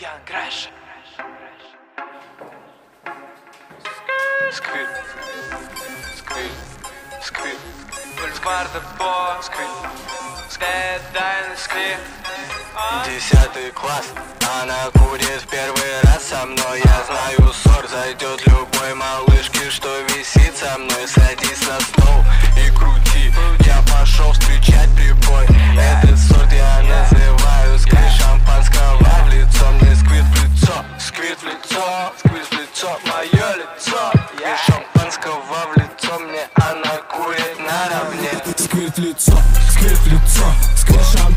Young Crash. Сквит, сквит, сквит. Бульвар Депо. Сквит, сквит, сквит. 10 класс, она курит в первый раз со мной. Я знаю, ссор зайдет любой малышке, что висит со мной. Садись на стол и крути, я пошел встречать прибой. Этот сорт я называю сквит шампанского в лицо. Мне сквит в лицо, сквит в лицо, сквит в лицо, мое лицо. Сквит шампанского в лицо, мне она курит наравне. Сквит в лицо, сквит в лицо, сквит шампанского.